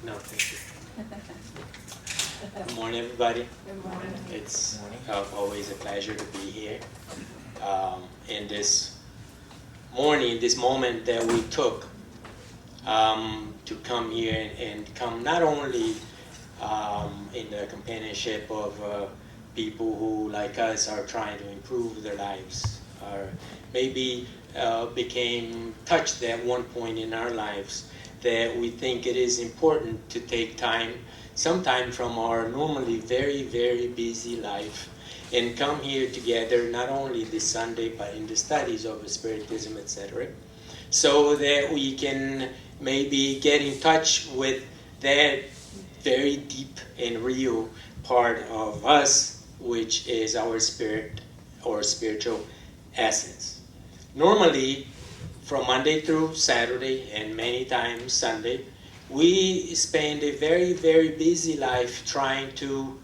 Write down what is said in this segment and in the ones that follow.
No, thank you. Good morning, everybody. Good morning. It's always a pleasure to be here. In this morning, this moment that we took to come here and come not only in the companionship of people who, like us, are trying to improve their lives, or maybe became touched at one point in our lives, that we think it is important to take time, sometime from our normally very, very busy life, and come here together, not only this Sunday, but in the studies of Spiritism, etc., so that we can maybe get in touch with that very deep and real part of us, which is our spirit or spiritual essence. Normally, from Monday through Saturday, and many times Sunday, we spend a very, very busy life trying to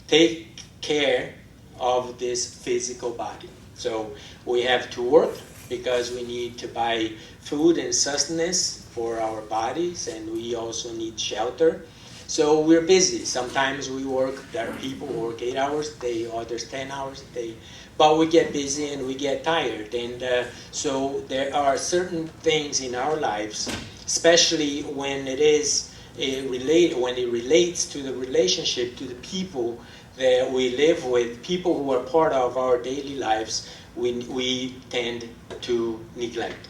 take care of this physical body. So we have to work because we need to buy food and sustenance for our bodies, and we also need shelter. So we're busy. Sometimes we work, there are people who work 8 hours a day, others 10 hours a day, but we get busy and we get tired. And so there are certain things in our lives, especially when it is when it relates to the relationship to the people that we live with, people who are part of our daily lives, we tend to neglect.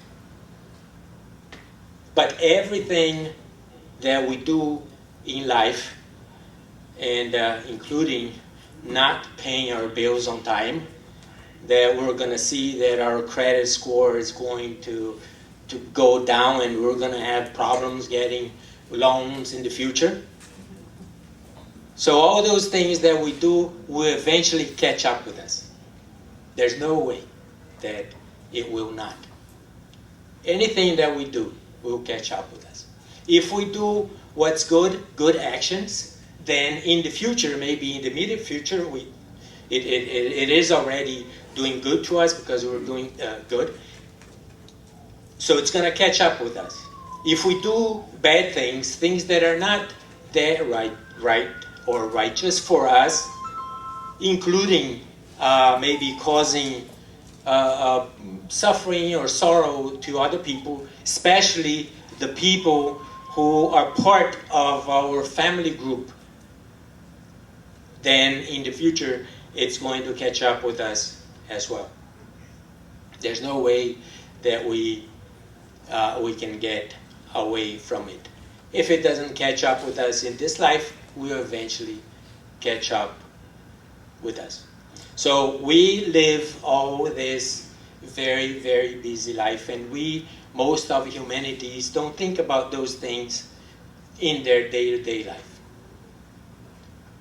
But everything that we do in life, and including not paying our bills on time, that we're going to see that our credit score is going to go down and we're going to have problems getting loans in the future. So all those things that we do will eventually catch up with us. There's no way that it will not. Anything that we do will catch up with us. If we do what's good actions, then in the future, maybe in the immediate future, it is already doing good to us because we're doing good. So it's going to catch up with us. If we do bad things, things that are not that right or righteous for us, including maybe causing suffering or sorrow to other people, especially the people who are part of our family group, then in the future it's going to catch up with us as well. There's no way that we can get away from it. If it doesn't catch up with us in this life, will eventually catch up with us. So we live all this very, very busy life, and most of humanities don't think about those things in their day-to-day life.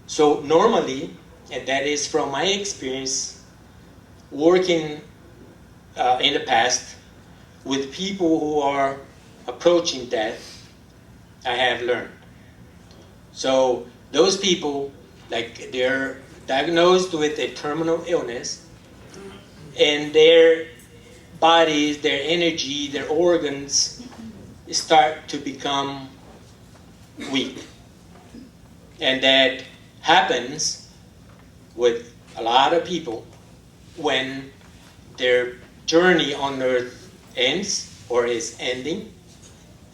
So normally, and that is from my experience working in the past with people who are approaching death, I have learned. So those people, like, they're diagnosed with a terminal illness, and their bodies, their energy, their organs start to become weak. And that happens with a lot of people when their journey on earth ends or is ending,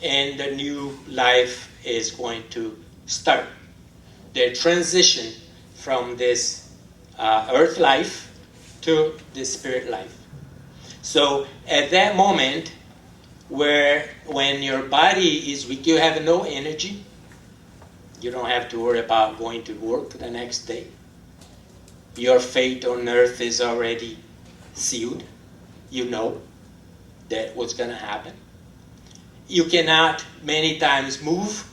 and the new life is going to start. Their transition from this earth life to the spirit life. So at that moment, when your body is weak, you have no energy, you don't have to worry about going to work the next day. Your fate on earth is already sealed. You know that what's going to happen. You cannot many times move,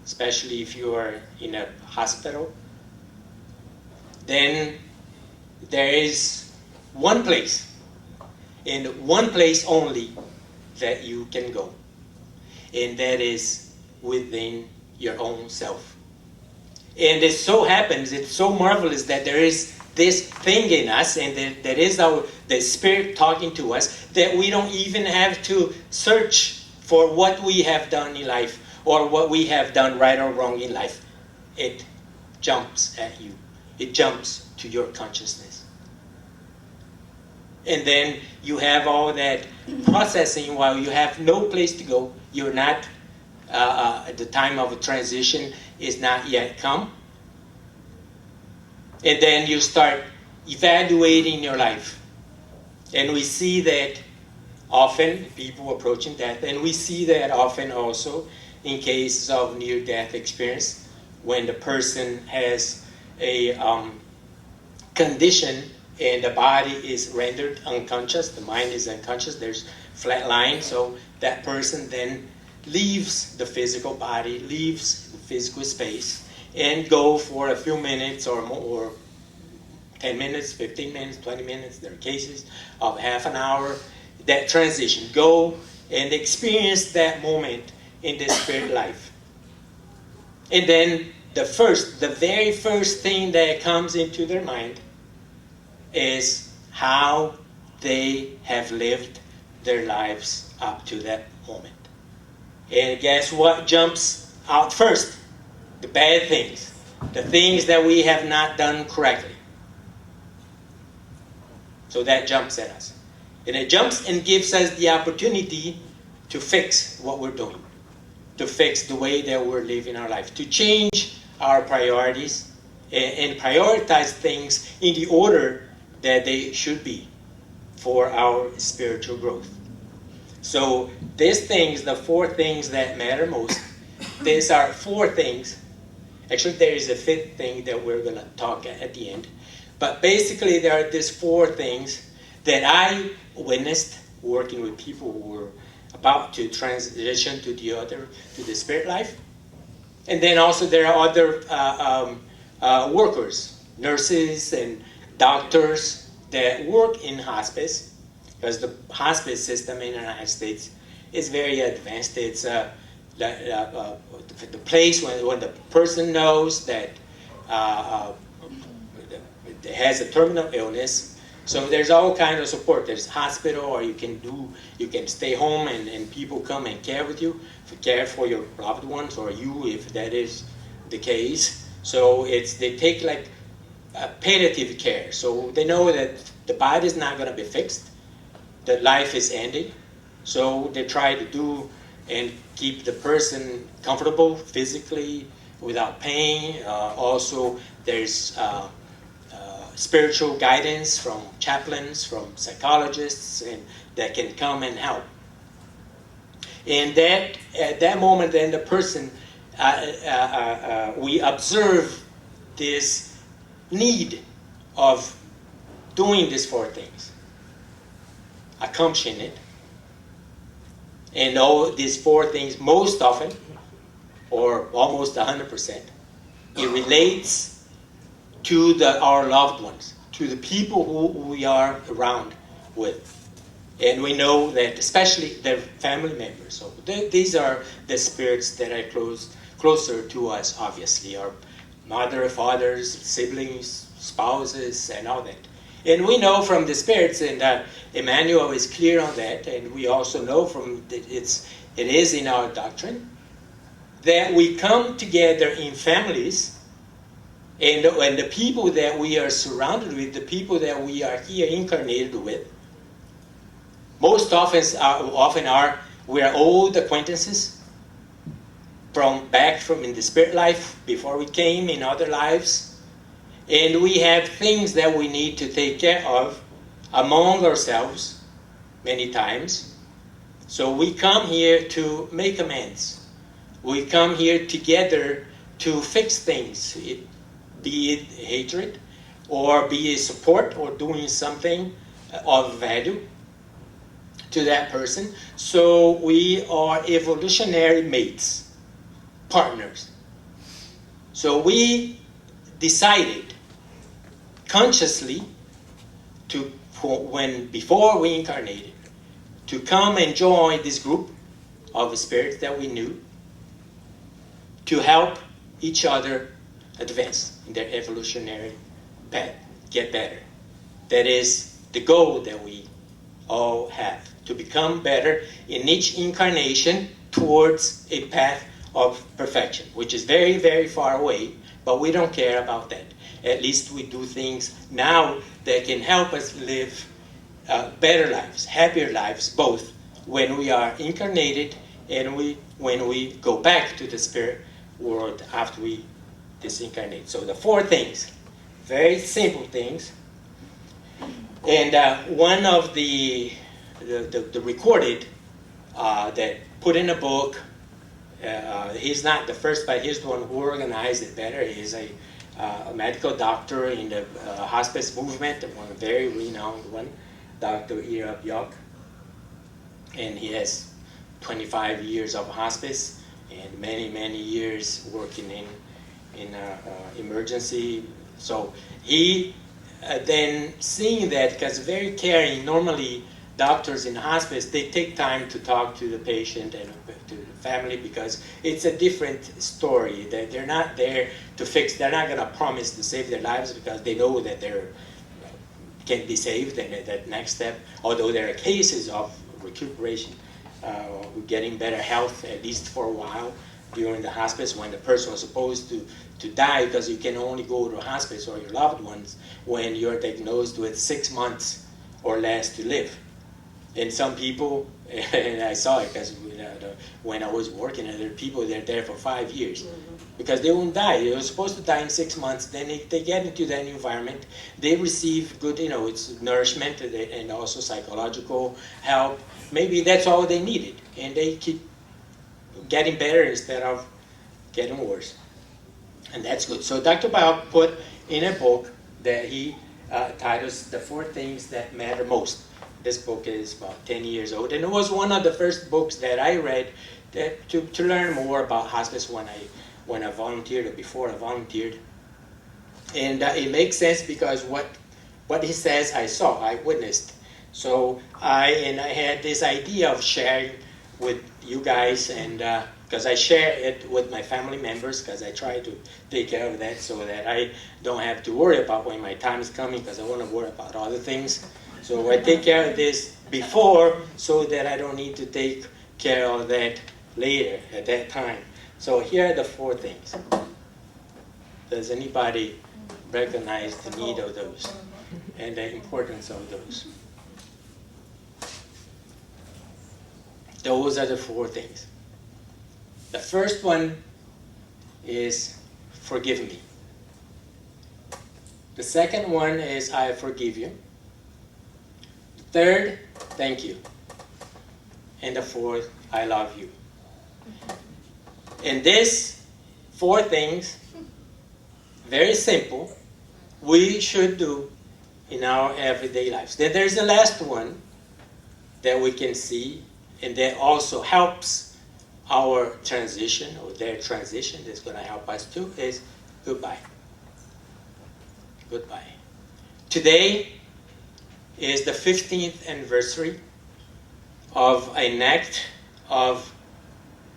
especially if you are in a hospital. Then there is one place, and one place only, that you can go. And that is within your own self. And it so happens, it's so marvelous that there is this thing in us, and that is the Spirit talking to us, that we don't even have to search for what we have done in life or what we have done right or wrong in life. It jumps at you. It jumps to your consciousness. And then you have all that processing while you have no place to go. You're not, at the time of a transition is not yet come. And then you start evaluating your life. And we see that often, people approaching death, and we see that often also in cases of near-death experience, when the person has a condition and the body is rendered unconscious, the mind is unconscious, there's flat line, so that person then leaves the physical body, leaves the physical space, and go for a few minutes or more, or 10 minutes, 15 minutes, 20 minutes, there are cases of half an hour, that transition. Go and experience that moment in the spirit life. And then the very first thing that comes into their mind is how they have lived their lives up to that moment. And guess what jumps out first? The bad things. The things that we have not done correctly. So that jumps at us. And it jumps and gives us the opportunity to fix what we're doing. To fix the way that we're living our life. To change our priorities and prioritize things in the order that they should be for our spiritual growth. So these things, the four things that matter most, these are four things. Actually, there is a fifth thing that we're going to talk at the end. But basically, there are these four things that I witnessed working with people who were about to transition to the spirit life. And then also there are other workers, nurses and doctors that work in hospice, because the hospice system in the United States is very advanced. It's the place when the person knows that has a terminal illness. So there's all kinds of support. There's hospital, or you can stay home and people come and care with you, care for your loved ones or you, if that is the case. So they take like palliative care. So they know that the body is not going to be fixed, that life is ending. So they try to do and keep the person comfortable physically without pain. Also, there's spiritual guidance from chaplains, from psychologists, and that can come and help. And that at that moment, then the person, we observe this need of doing these four things, accomplishing it. And all these four things, most often, or almost 100%, it relates to our loved ones, to the people who we are around with. And we know that especially their family members. So these are the spirits that are closer to us, obviously. Our mother, fathers, siblings, spouses, and all that. And we know from the spirits, and Emmanuel is clear on that, and we also know from it is in our doctrine, that we come together in families. And the people that we are surrounded with, the people that we are here incarnated with, most often we are old acquaintances from in the spirit life before we came in other lives, and we have things that we need to take care of among ourselves many times. So we come here to make amends. We come here together to fix things. Be it hatred, or be it support, or doing something of value to that person. So we are evolutionary mates, partners. So we decided consciously before we incarnated, to come and join this group of spirits that we knew, to help each other advance in their evolutionary path, get better. That is the goal that we all have. to become better in each incarnation towards a path of perfection, which is very, very far away, but we don't care about that. At least we do things now that can help us live better lives, happier lives, both when we are incarnated and when we go back to the spirit world after we disincarnate. So the 4 things, very simple things. And one of the recorded that put in a book, he's not the first, but he's the one who organized it better. He's a medical doctor in the hospice movement, one very renowned one, Dr. Ira Bjork. And he has 25 years of hospice and many, many years working in emergency. So he then seeing that, because very caring, normally doctors in hospice, they take time to talk to the patient and to the family because it's a different story. They're not there to fix, they're not going to promise to save their lives because they know that they can be saved and that next step, although there are cases of recuperation, getting better health, at least for a while, during the hospice when the person was supposed to die, because you can only go to a hospice or your loved ones when you're diagnosed with 6 months or less to live. And some people, and I saw it because when I was working, there are people that are there for 5 years because they won't die. They were supposed to die in 6 months. Then they get into that environment. They receive good, it's nourishment and also psychological help. Maybe that's all they needed. And they keep getting better instead of getting worse. And that's good. So Dr. Bao put in a book that he titles The 4 Things That Matter Most. This book is about 10 years old, and it was one of the first books that I read to learn more about hospice when I volunteered or before I volunteered. And it makes sense because what he says I saw, I witnessed. So I had this idea of sharing with you guys, and because I share it with my family members, because I try to take care of that so that I don't have to worry about when my time is coming, because I want to worry about other things. So I take care of this before so that I don't need to take care of that later at that time. So here are the 4 things. Does anybody recognize the need of those and the importance of those? Those are the 4 things. The first one is forgive me. The second one is I forgive you. The third, thank you. And the 4th, I love you. And these 4 things, very simple, we should do in our everyday lives. Then there's the last one that we can see, and that also helps our transition, or their transition, that's going to help us too, is goodbye. Goodbye. Today is the 15th anniversary of an act of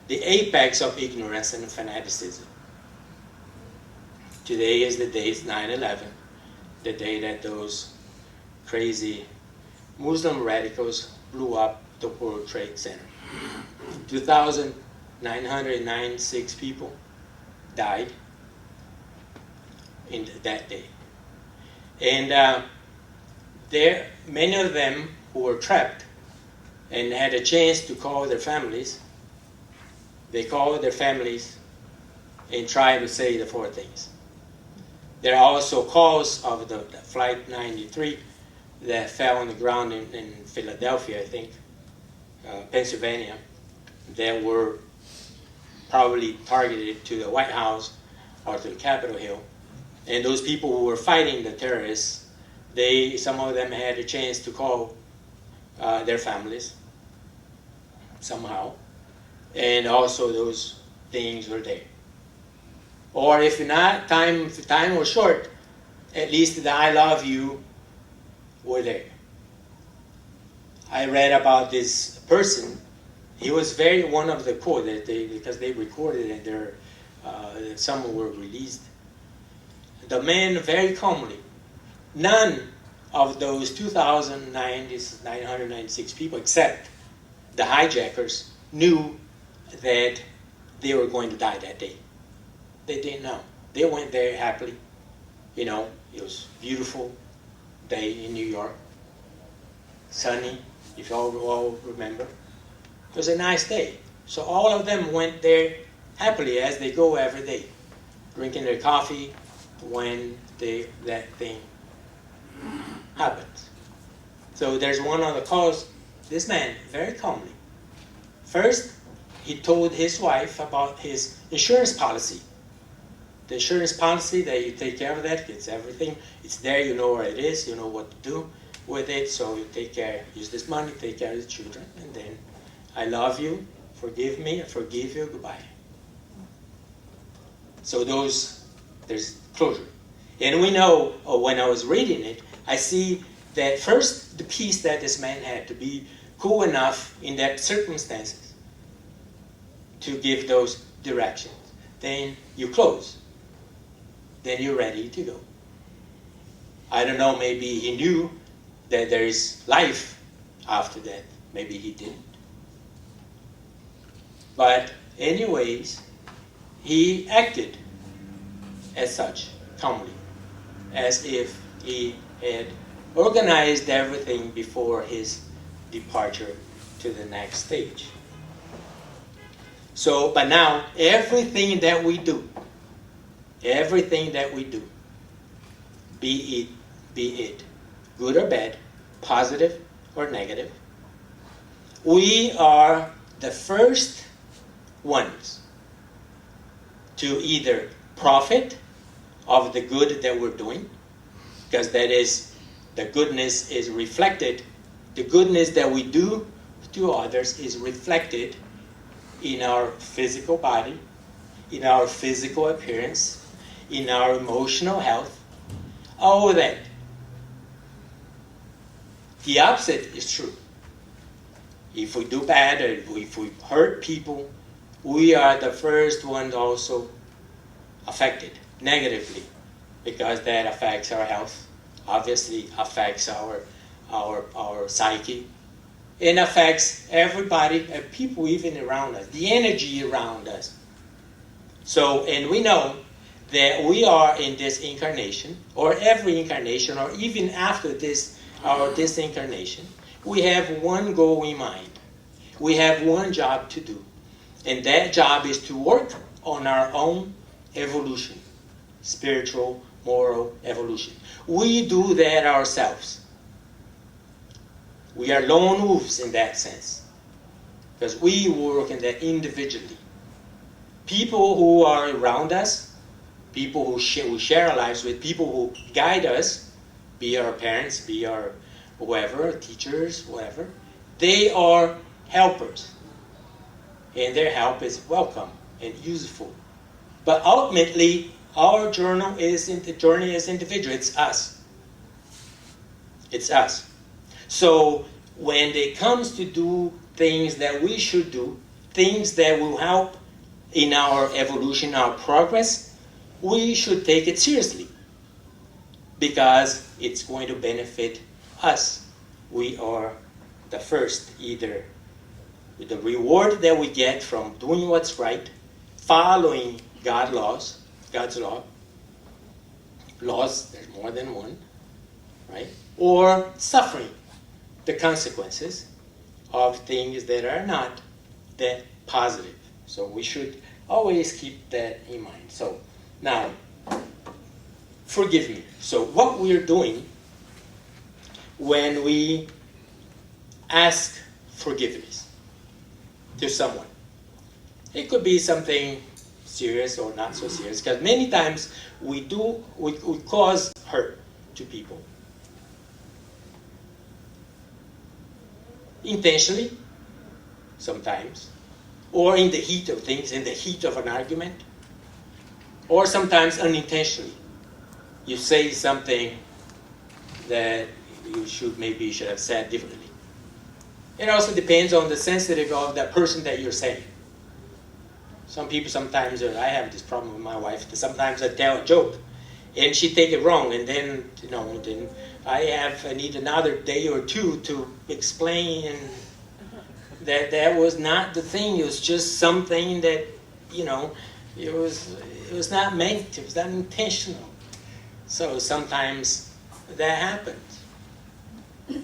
the apex of ignorance and fanaticism. Today is the day, it's 9/11, the day that those crazy Muslim radicals blew up the World Trade Center. 2,996 people died in that day. And many of them who were trapped and had a chance to call their families, they called their families and tried to say the 4 things. There are also calls of the Flight 93 that fell on the ground in Philadelphia, I think, Pennsylvania, that were probably targeted to the White House or to the Capitol Hill. And those people who were fighting the terrorists, some of them had a chance to call their families somehow. And also those things were there. Or if not, if time was short, at least the I love you were there. I read about this person. He was one of the quote that because they recorded and some were released. The man very calmly, none of those 2,996 people, except the hijackers, knew that they were going to die that day. They didn't know. They went there happily. You know, it was a beautiful day in New York. Sunny, if you all remember. It was a nice day. So all of them went there happily, as they go every day, drinking their coffee when that thing happens. So there's one on the calls, this man, very calmly. First, he told his wife about his insurance policy. The insurance policy, that you take care of that, it's everything. It's there, you know where it is, you know what to do with it, so you take care, use this money, take care of the children, and then I love you, forgive me, I forgive you, goodbye. So there's closure. And we know, when I was reading it, I see that first the peace that this man had to be cool enough in that circumstances to give those directions. Then you close. Then you're ready to go. I don't know, maybe he knew that there is life after that. Maybe he didn't. But anyways, he acted as such, calmly, as if he had organized everything before his departure to the next stage. So, but now, everything that we do, be it good or bad, positive or negative, we are the first ones to either profit of the good that we're doing, because that is, the goodness is reflected, the goodness that we do to others is reflected in our physical body, in our physical appearance, in our emotional health, all of that. The opposite is true. If we do bad, or if we hurt people, we are the first ones also affected negatively, because that affects our health, obviously affects our psyche, and affects everybody, and people even around us, the energy around us. So, and we know that we are in this incarnation, or every incarnation, or even after this, this incarnation, we have one goal in mind. We have one job to do. And that job is to work on our own evolution, spiritual, moral evolution. We do that ourselves. We are lone wolves in that sense, because we work in that individually. People who are around us, people who we share our lives with, people who guide us, be our parents, be our whoever, teachers, whatever, they are helpers. And their help is welcome and useful. But ultimately, our journey is individual. It's us. It's us. So when it comes to do things that we should do, things that will help in our evolution, our progress, we should take it seriously, because it's going to benefit us. We are the first, either with the reward that we get from doing what's right, following God's laws, there's more than one, right? Or suffering the consequences of things that are not that positive. So we should always keep that in mind. So now, forgive me. So what we're doing when we ask forgiveness to someone, it could be something serious or not so serious, because many times we cause hurt to people. Intentionally, sometimes, or in the heat of things, in the heat of an argument, or sometimes unintentionally. You say something that you should have said differently. It also depends on the sensitivity of that person that you're saying. Some people sometimes, I have this problem with my wife, sometimes I tell a joke, and she take it wrong, and then then I need another day or two to explain that that was not the thing. It was just something that it was not meant. It was not intentional. So sometimes that happens.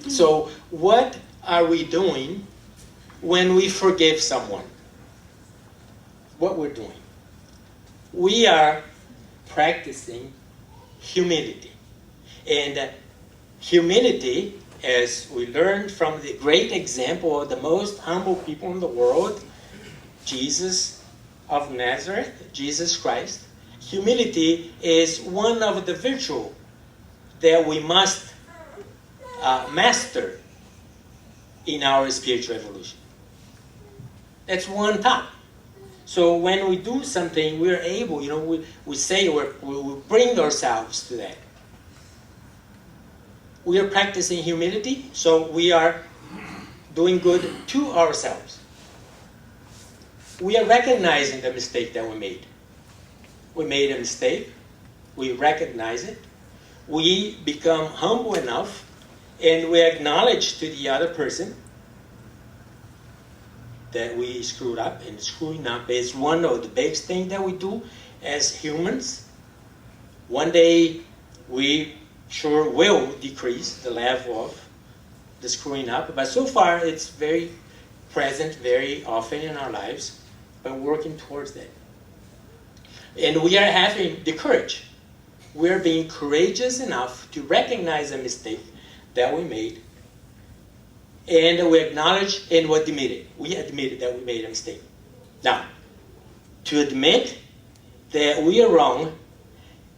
So what are we doing when we forgive someone? What we're doing? We are practicing humility. And humility, as we learned from the great example of the most humble people in the world, Jesus of Nazareth, Jesus Christ, humility is one of the virtues that we must master in our spiritual evolution. That's one top. So when we do something, we're able, we say we bring ourselves to that. We are practicing humility, so we are doing good to ourselves. We are recognizing the mistake that we made. We made a mistake. We recognize it. We become humble enough, and we acknowledge to the other person that we screwed up, and screwing up is one of the biggest things that we do as humans. One day we sure will decrease the level of the screwing up, but so far it's very present very often in our lives, but working towards that. And we are having the courage. We're being courageous enough to recognize a mistake that we made, and we acknowledge and we admit it. We admit that we made a mistake. Now, to admit that we are wrong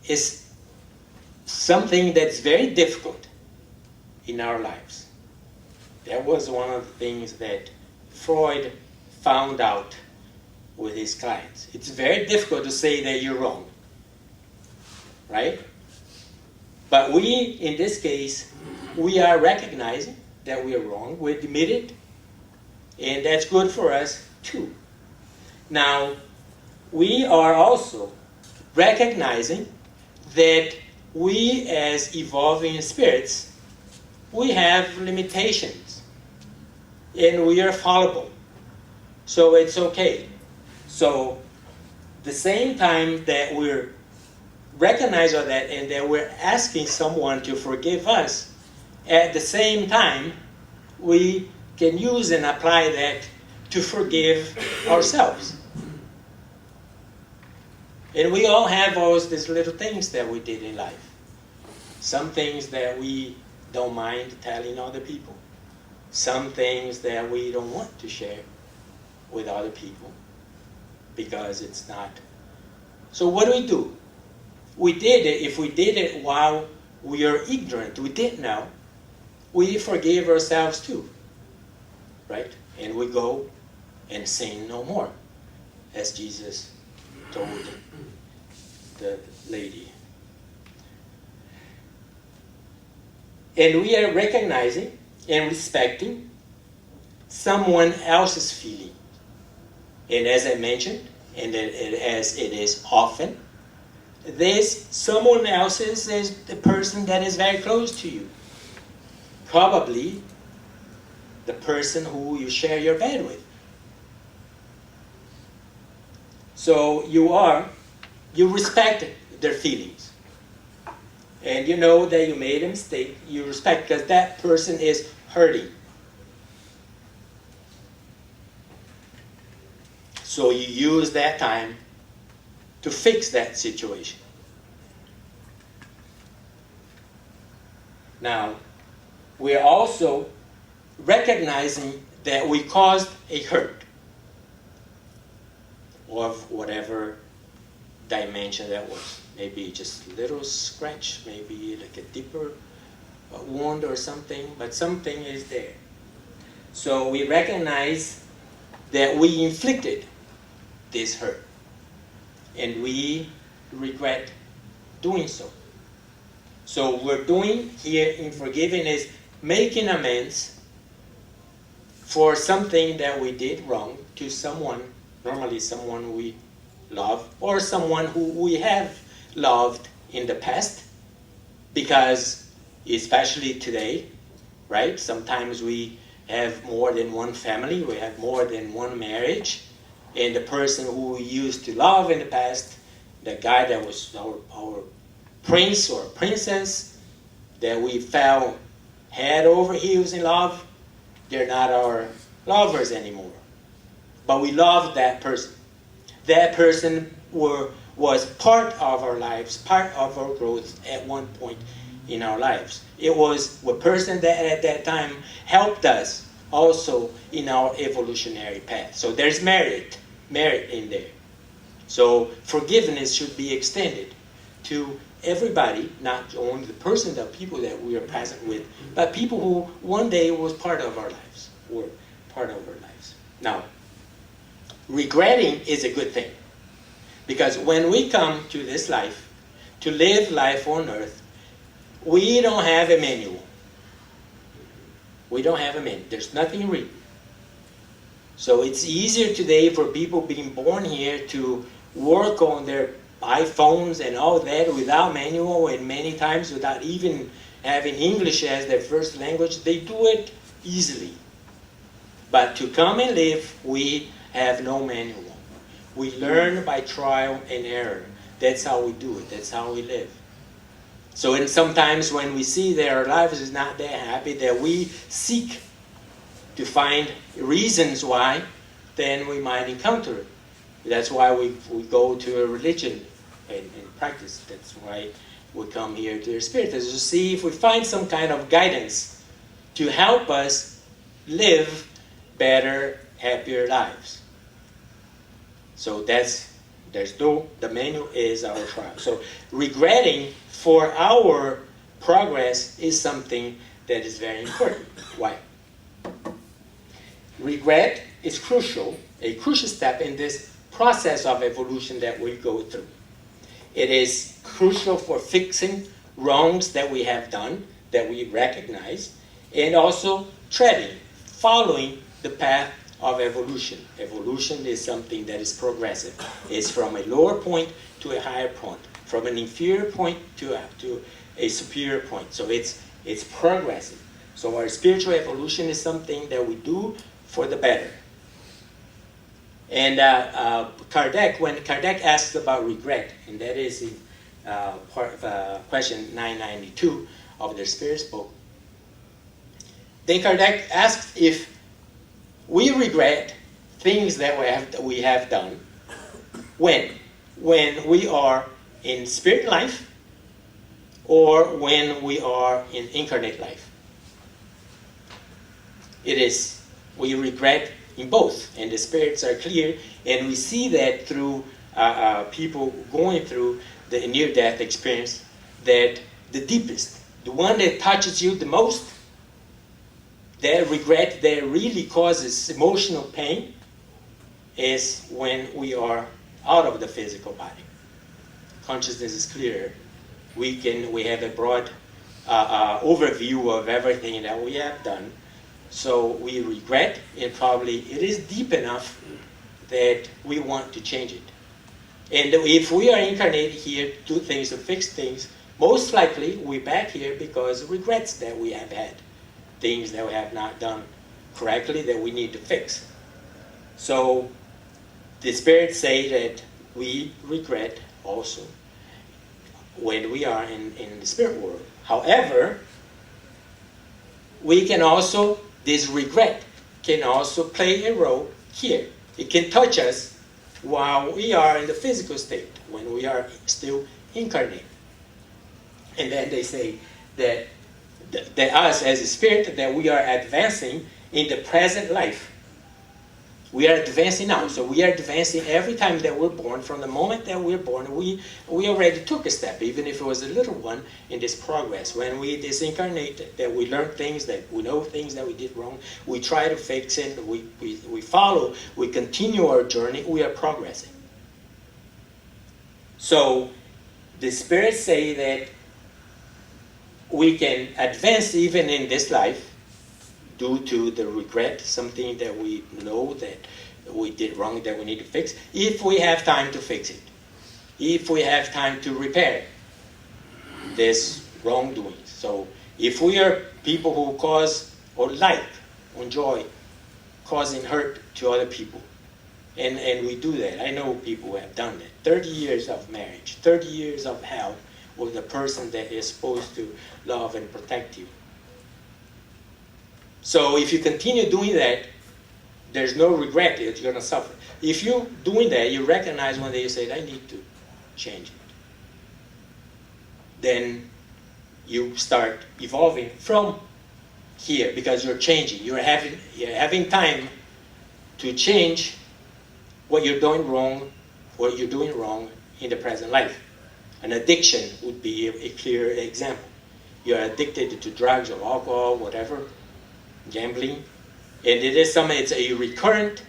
is something that's very difficult in our lives. That was one of the things that Freud found out with his clients. It's very difficult to say that you're wrong, right? But we, in this case, we are recognizing that we are wrong. We admit it, and that's good for us too. Now, we are also recognizing that we as evolving spirits, we have limitations, and we are fallible. So it's okay. So the same time that we're recognizing all that and that we're asking someone to forgive us, at the same time, we can use and apply that to forgive ourselves. And we all have these little things that we did in life. Some things that we don't mind telling other people. Some things that we don't want to share with other people because it's not. So what do? We did it. If we did it while we are ignorant, we didn't know, we forgive ourselves too, right? And we go and sin no more, as Jesus told the lady. And we are recognizing and respecting someone else's feeling. And as I mentioned, and as it is often, this someone else's is the person that is very close to you. Probably the person who you share your bed with. So you respect their feelings. And you know that you made a mistake. You respect because that person is hurting. So you use that time to fix that situation. Now, we are also recognizing that we caused a hurt of whatever dimension that was. Maybe just a little scratch, maybe like a deeper wound or something, but something is there. So we recognize that we inflicted this hurt, and we regret doing so. So we're doing here in forgiving is making amends for something that we did wrong to someone, normally someone we love, or someone who we have loved in the past, because especially today, right? Sometimes we have more than one family, we have more than one marriage, and the person who we used to love in the past, the guy that was our prince or princess, that we fell head over heels in love, they're not our lovers anymore. But we love that person. That person was part of our lives, part of our growth at one point in our lives. It was a person that at that time helped us also in our evolutionary path. So there's merit in there. So forgiveness should be extended to everybody, not only the person, the people that we are present with, but people who one day was part of our lives, were part of our lives. Now, regretting is a good thing, because when we come to this life, to live life on earth, we don't have a manual. We don't have a manual. There's nothing written. So it's easier today for people being born here to work on their iPhones and all that without manual, and many times without even having English as their first language. They do it easily. But to come and live, we have no manual. We learn by trial and error. That's how we do it. That's how we live. So and sometimes when we see that our life is not that happy, that we seek to find reasons why, then we might encounter it. That's why we go to a religion and practice. That's why we come here to the Spirit, is to see if we find some kind of guidance to help us live better, happier lives. So the manual is our trial. So regretting for our progress is something that is very important. Why? Regret is a crucial step in this process of evolution that we go through. It is crucial for fixing wrongs that we have done, that we recognize, and also following the path of evolution. Evolution is something that is progressive. It's from a lower point to a higher point, from an inferior point to a superior point. So it's progressive. So our spiritual evolution is something that we do for the better. And when Kardec asks about regret, and that is in part of question 992 of the Spirit's book, then Kardec asks if we regret things that we have done when we are in spirit life or when we are in incarnate life. We regret in both, and the spirits are clear, and we see that through people going through the near-death experience, that the deepest, the one that touches you the most, that regret that really causes emotional pain, is when we are out of the physical body. Consciousness is clearer. We have a broad overview of everything that we have done. So we regret, and probably it is deep enough that we want to change it. And if we are incarnated here to do things, to fix things, most likely we're back here because of regrets that we have had. Things that we have not done correctly that we need to fix. So the spirits say that we regret also when we are in the spirit world. However, this regret can also play a role here. It can touch us while we are in the physical state, when we are still incarnate. And then they say that us as a spirit, that we are advancing in the present life. We are advancing now. So we are advancing every time that we're born. From the moment that we're born, we already took a step, even if it was a little one, in this progress. When we disincarnate, that we learn things, that we know things that we did wrong, we try to fix it, we follow, we continue our journey, we are progressing. So the spirits say that we can advance even in this life due to the regret, something that we know that we did wrong that we need to fix, if we have time to fix it, if we have time to repair it. this wrongdoing. So if we are people who cause or like, enjoy causing hurt to other people, and we do that. I know people who have done that. 30 years of marriage, 30 years of hell with the person that is supposed to love and protect you. So if you continue doing that, there's no regret that you're going to suffer. If you're doing that, you recognize one day you say, I need to change it. Then you start evolving from here because you're changing. You're having time to change what you're doing wrong in the present life. An addiction would be a clear example. You're addicted to drugs or alcohol, whatever, gambling, and it's a recurrent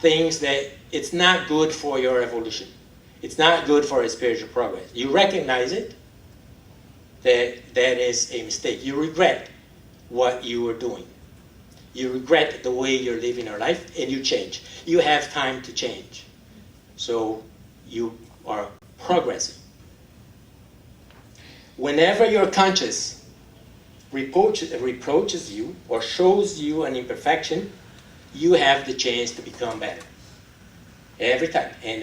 things that it's not good for your evolution. It's not good for a spiritual progress. You recognize it, that is a mistake. You regret what you were doing. You regret the way you're living your life, and you change. You have time to change. So you are progressing. Whenever your conscience reproaches you or shows you an imperfection, you have the chance to become better. Every time. And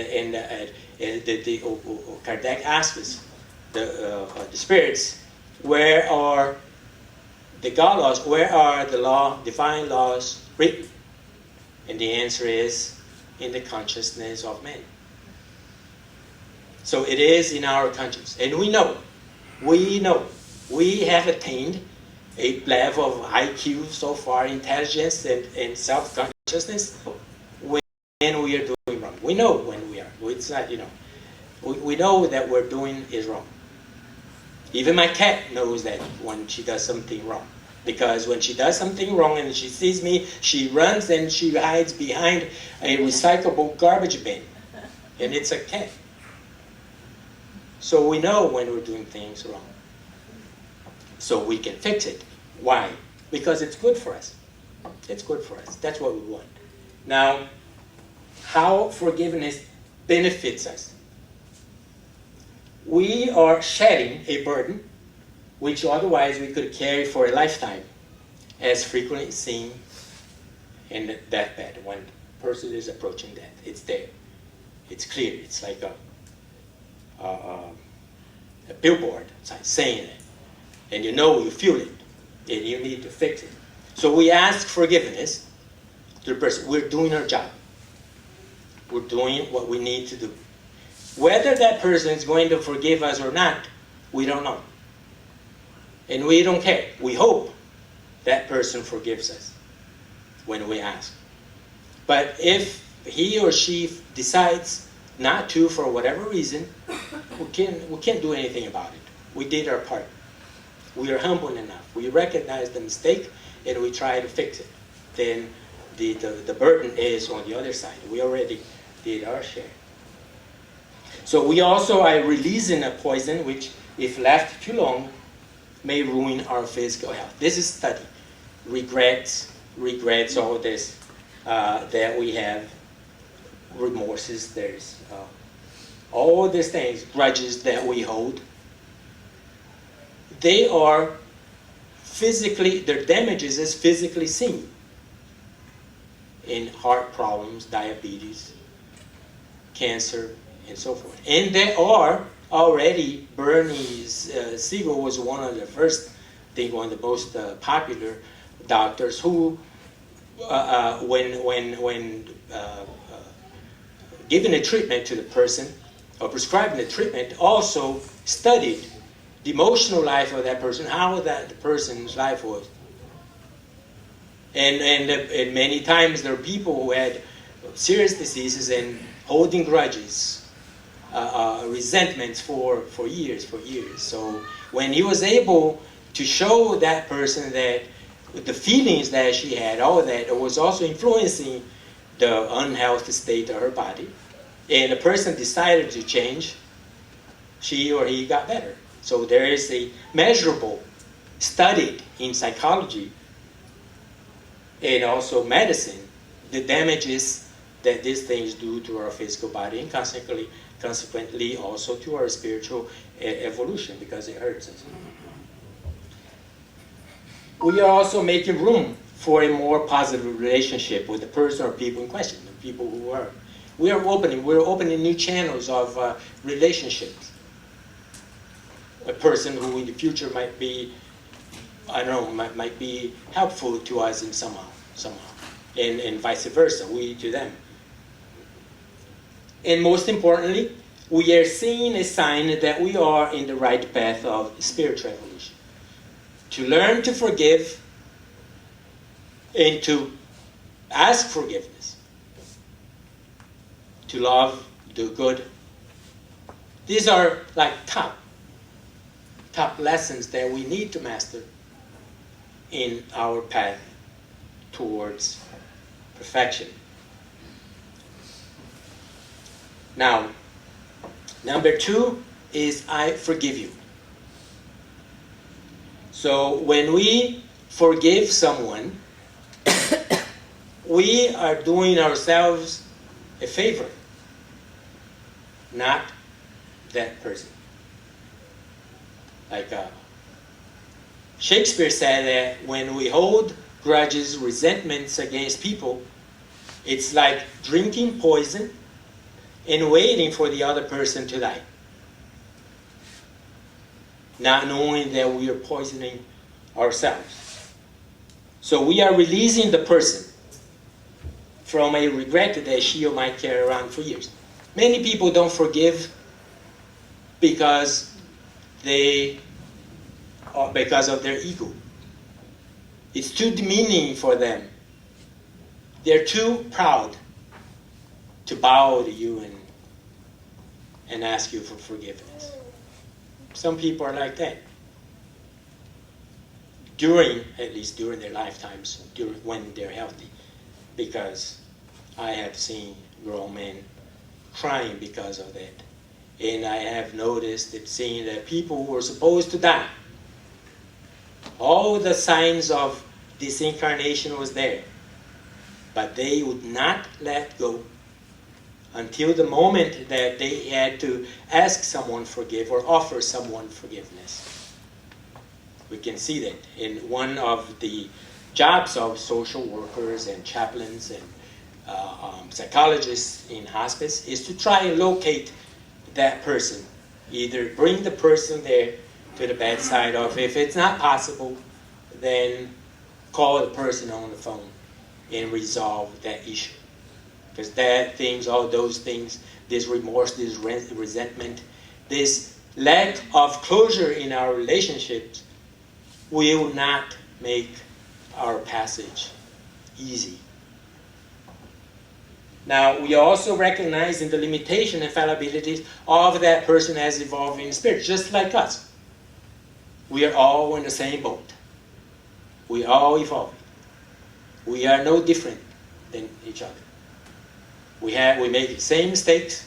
Kardec asks us, the spirits, where are the God laws, where are the divine laws written? And the answer is in the consciousness of man. So it is in our conscience. And we know, we have attained a level of IQ so far, intelligence and self-consciousness when we are doing wrong. We know when we are. It's not, we know that we're doing is wrong. Even my cat knows that when she does something wrong. Because when she does something wrong and she sees me, she runs and she hides behind a recyclable garbage bin. And it's a cat. So we know when we're doing things wrong. So we can fix it. Why? Because it's good for us. It's good for us. That's what we want. Now, how forgiveness benefits us. We are shedding a burden which otherwise we could carry for a lifetime, as frequently seen in the deathbed when a person is approaching death. It's there. It's clear. It's like a billboard saying it. And you feel it, and you need to fix it. So we ask forgiveness to the person. We're doing our job. We're doing what we need to do. Whether that person is going to forgive us or not, we don't know. And we don't care. We hope that person forgives us when we ask. But if he or she decides not to for whatever reason, we can't do anything about it. We did our part. We are humble enough. We recognize the mistake and we try to fix it. Then the burden is on the other side. We already did our share. So we also are releasing a poison which, if left too long, may ruin our physical health. This is study. Regrets, all this that we have, remorses, there's all these things, grudges that we hold. They are physically, their damages is physically seen in heart problems, diabetes, cancer, and so forth. And there are already, Bernie Siegel was one of the first, I think one of the most popular doctors who, when giving a treatment to the person, or prescribing the treatment, also studied the emotional life of that person, how that person's life was. And many times there are people who had serious diseases and holding grudges, resentments for years. So when he was able to show that person that the feelings that she had, all that, it was also influencing the unhealthy state of her body, and the person decided to change, she or he got better. So there is a measurable, studied in psychology and also medicine, the damages that these things do to our physical body, and consequently also to our spiritual evolution, because it hurts us. We are also making room for a more positive relationship with the person or people in question, the people who are. We're opening new channels of relationships. A person who in the future might be, I don't know, might be helpful to us in somehow, and vice versa, we to them. And most importantly, we are seeing a sign that we are in the right path of spiritual evolution. To learn to forgive and to ask forgiveness. To love, do good. These are like top lessons that we need to master in our path towards perfection. Now, number 2 is I forgive you. So when we forgive someone, we are doing ourselves a favor, not that person. Like Shakespeare said that when we hold grudges, resentments against people, it's like drinking poison and waiting for the other person to die, not knowing that we are poisoning ourselves. So we are releasing the person from a regret that she or might carry around for years. Many people don't forgive because of their ego. It's too demeaning for them. They're too proud to bow to you and ask you for forgiveness. Some people are like that. At least during their lifetimes, when they're healthy. Because I have seen grown men crying because of that. And I have noticed and seen that people who were supposed to die, all the signs of disincarnation was there. But they would not let go until the moment that they had to ask someone forgive or offer someone forgiveness. We can see that in one of the jobs of social workers and chaplains and psychologists in hospice is to try and locate that person. Either bring the person there to the bedside, or if it's not possible, then call the person on the phone and resolve that issue. Because all those things, this remorse, this resentment, this lack of closure in our relationships will not make our passage easy. Now, we also recognize in the limitation and fallibilities of that person as evolving spirit, just like us. We are all in the same boat. We are all evolving. We are no different than each other. We make the same mistakes,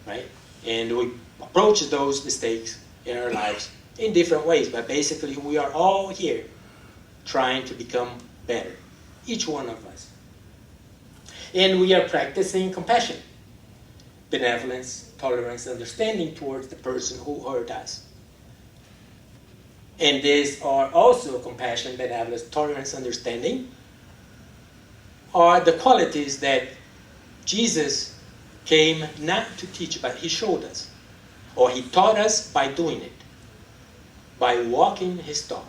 right? And we approach those mistakes in our lives in different ways. But basically, we are all here trying to become better, each one of us. And we are practicing compassion, benevolence, tolerance, understanding towards the person who hurt us. And these are also compassion, benevolence, tolerance, understanding, are the qualities that Jesus came not to teach, but he showed us. Or he taught us by doing it, by walking his talk.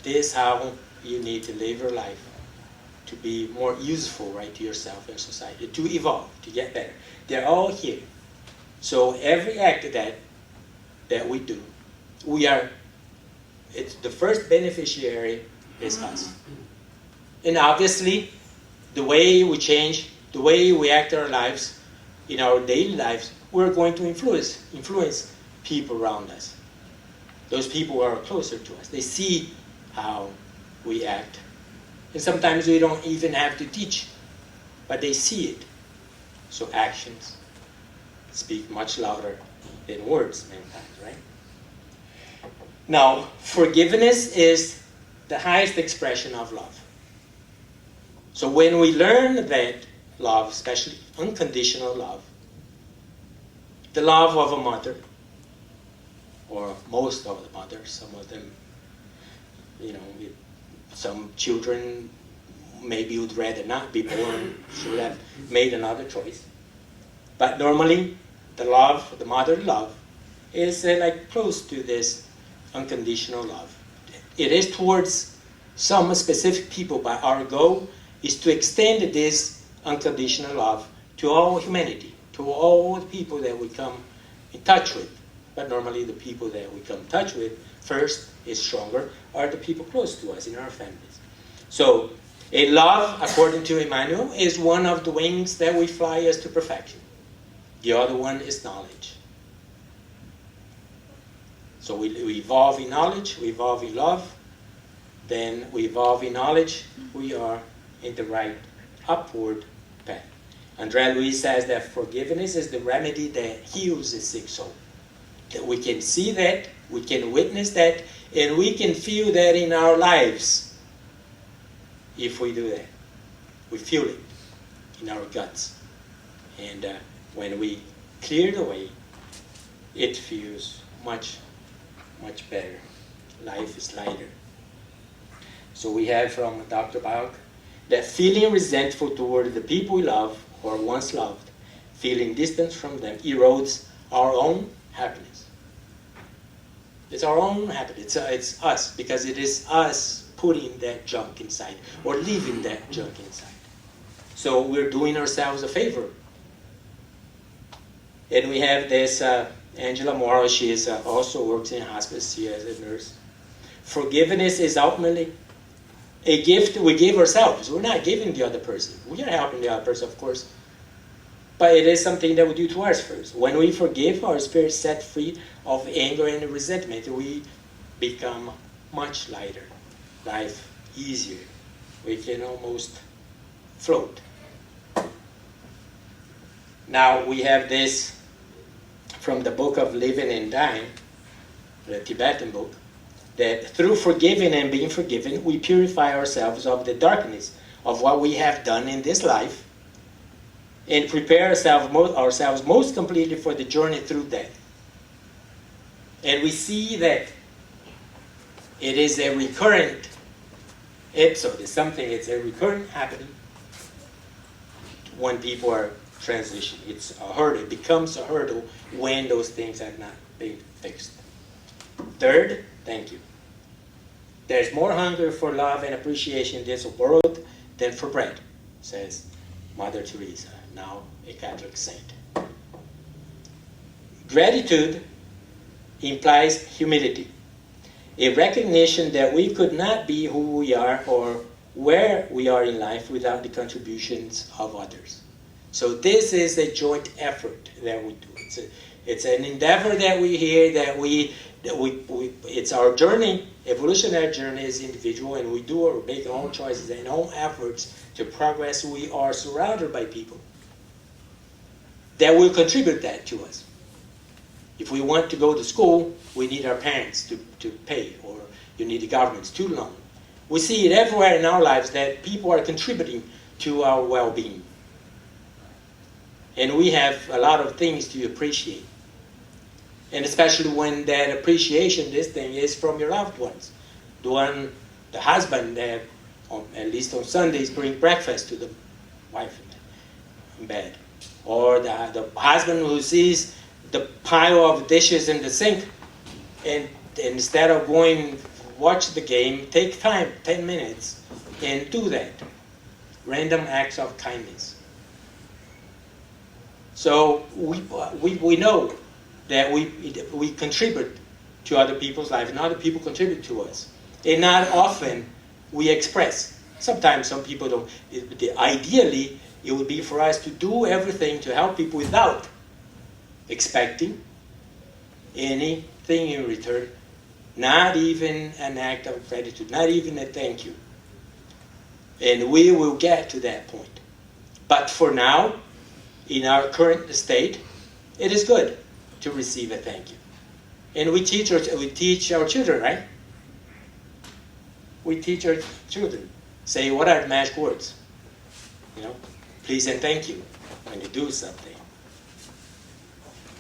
This is how you need to live your life to be more useful, right, to yourself and society, to evolve, to get better. They're all here. So every act that we do, it's the first beneficiary is us. And obviously, the way we change, the way we act our lives, in our daily lives, we're going to influence people around us. Those people who are closer to us. They see how we act. And sometimes we don't even have to teach, but they see it. So actions speak much louder than words many times, right? Now, forgiveness is the highest expression of love. So when we learn that love, especially unconditional love, the love of a mother, or most of the mothers, some of them, some children maybe would rather not be born, should have made another choice. But normally, the mother love, is like close to this unconditional love. It is towards some specific people, but our goal is to extend this unconditional love to all humanity, to all the people that we come in touch with. But normally the people that we come in touch with first is stronger are the people close to us in our families. So a love, according to Emmanuel, is one of the wings that we fly us to perfection. The other one is knowledge. So we evolve in knowledge, we evolve in love, then we evolve in knowledge, we are in the right upward path. André Louis says that forgiveness is the remedy that heals the sick soul. That we can see that, we can witness that, and we can feel that in our lives if we do that. We feel it in our guts. And when we clear the way, it feels much, much better. Life is lighter. So we have from Dr. Bach that feeling resentful toward the people we love or once loved, feeling distance from them erodes our own happiness. It's our own happiness. It's us, because it is us putting that junk inside or leaving that junk inside. So we're doing ourselves a favor. And we have this Angela Morrow. She is also works in hospice here as a nurse. Forgiveness is ultimately a gift we give ourselves. We're not giving the other person. We are helping the other person, of course. But it is something that we do to us first. When we forgive, our spirit is set free of anger and resentment. We become much lighter. Life easier. We can almost float. Now we have this from the book of Living and Dying, the Tibetan book, that through forgiving and being forgiven, we purify ourselves of the darkness of what we have done in this life and prepare ourselves most completely for the journey through death. And we see that it is a recurrent episode. It's a recurrent happening when people are transitioning. It's a hurdle. It becomes a hurdle when those things have not been fixed. Third, thank you. There's more hunger for love and appreciation in this world than for bread, says Mother Teresa, now a Catholic saint. Gratitude implies humility, a recognition that we could not be who we are or where we are in life without the contributions of others. So this is a joint effort that we do. It's an endeavor that we hear, that we it's our journey. Evolutionary journey is individual, and we do or make our own choices and own efforts to progress. We are surrounded by people that will contribute that to us. If we want to go to school, we need our parents to pay, or you need the government's student loan. We see it everywhere in our lives that people are contributing to our well-being. And we have a lot of things to appreciate. And especially when that appreciation, this thing, is from your loved ones. The husband that, at least on Sundays, bring breakfast to the wife in bed. Or the husband who sees the pile of dishes in the sink, and instead of going watch the game, take time, 10 minutes, and do that. Random acts of kindness. So we know that we contribute to other people's life, and other people contribute to us. And not often we express. Sometimes some people don't. Ideally, it would be for us to do everything to help people without expecting anything in return, not even an act of gratitude, not even a thank you. And we will get to that point. But for now, in our current state, it is good to receive a thank you. And we teach our children, right? We teach our children. Say, what are the magic words? Please and thank you when you do something.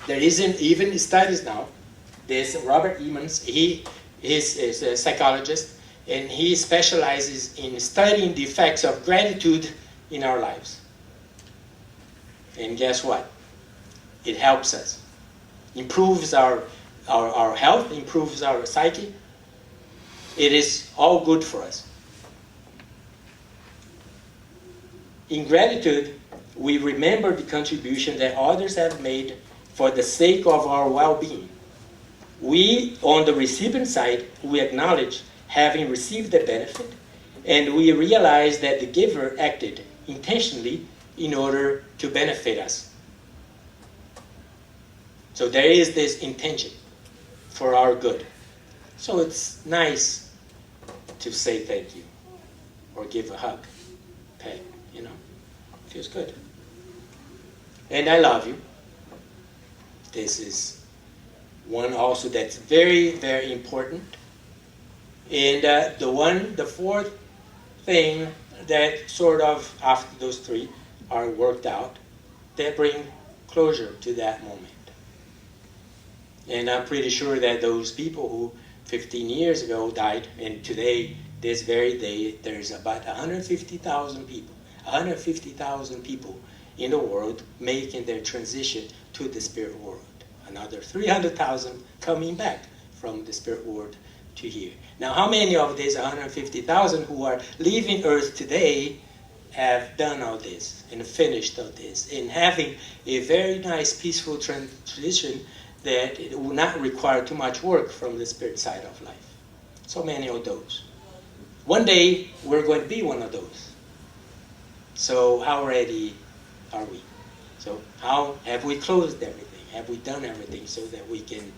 There isn't even studies now. There's Robert Emmons, he is a psychologist, and he specializes in studying the effects of gratitude in our lives. And guess what? It helps us. Improves our health, improves our psyche. It is all good for us. In gratitude, we remember the contribution that others have made for the sake of our well-being. We, on the recipient side, we acknowledge having received the benefit, and we realize that the giver acted intentionally in order to benefit us. So there is this intention for our good. So it's nice to say thank you or give a hug, pet, feels good. And I love you. This is one also that's very, very important. And the fourth thing that sort of, after those three are worked out, that bring closure to that moment. And I'm pretty sure that those people who 15 years ago died, and today, this very day, there's about 150,000 people in the world making their transition to the spirit world. Another 300,000 coming back from the spirit world to here. Now, how many of these 150,000 who are leaving Earth today have done all this and finished all this and having a very nice, peaceful transition that it will not require too much work from the spirit side of life? So many of those. One day, we're going to be one of those. So how ready are we? So how have we closed everything? Have we done everything so that we can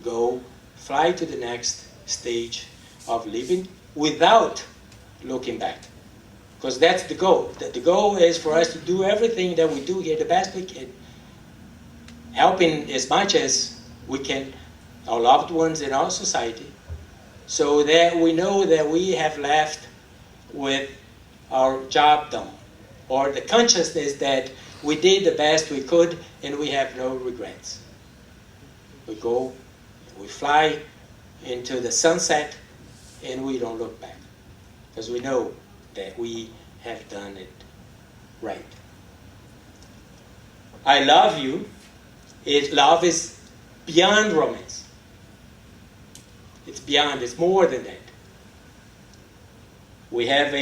go fly to the next stage of living without looking back? Because that's the goal. The goal is for us to do everything that we do here the best we can, helping as much as we can our loved ones in our society, so that we know that we have left with our job done, or the consciousness that we did the best we could and we have no regrets. We go, we fly into the sunset and we don't look back, because we know that we have done it right. I love you. Love is beyond romance. It's beyond, it's more than that. We have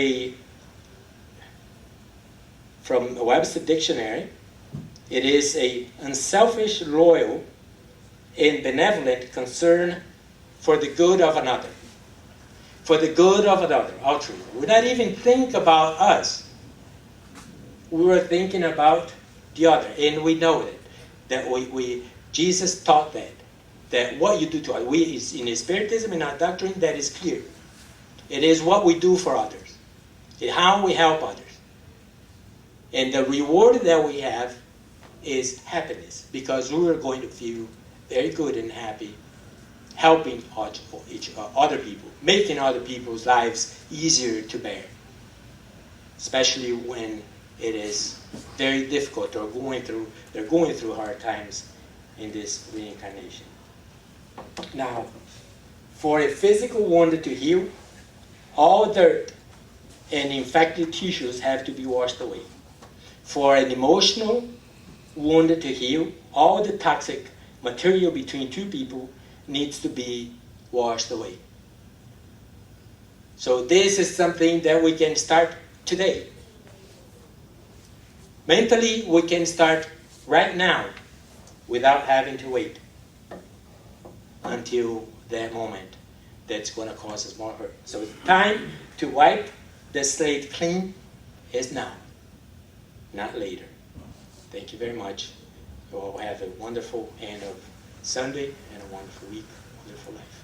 from the Webster Dictionary, it is a unselfish, loyal, and benevolent concern for the good of another. For the good of another, altruism. We not even think about us. We were thinking about the other, and we know that Jesus taught that what you do to others, in Spiritism and our doctrine, that is clear. It is what we do for others. It's how we help others. And the reward that we have is happiness, because we are going to feel very good and happy helping other people, making other people's lives easier to bear, especially when it is very difficult or they're going through hard times in this reincarnation. Now, for a physical wound to heal, all dirt and infected tissues have to be washed away. For an emotional wound to heal, all the toxic material between two people needs to be washed away. So this is something that we can start today. Mentally, we can start right now without having to wait until that moment that's going to cause us more hurt. So the time to wipe the slate clean is now, not later. Thank you very much. You all have a wonderful end of Sunday and a wonderful week, wonderful life.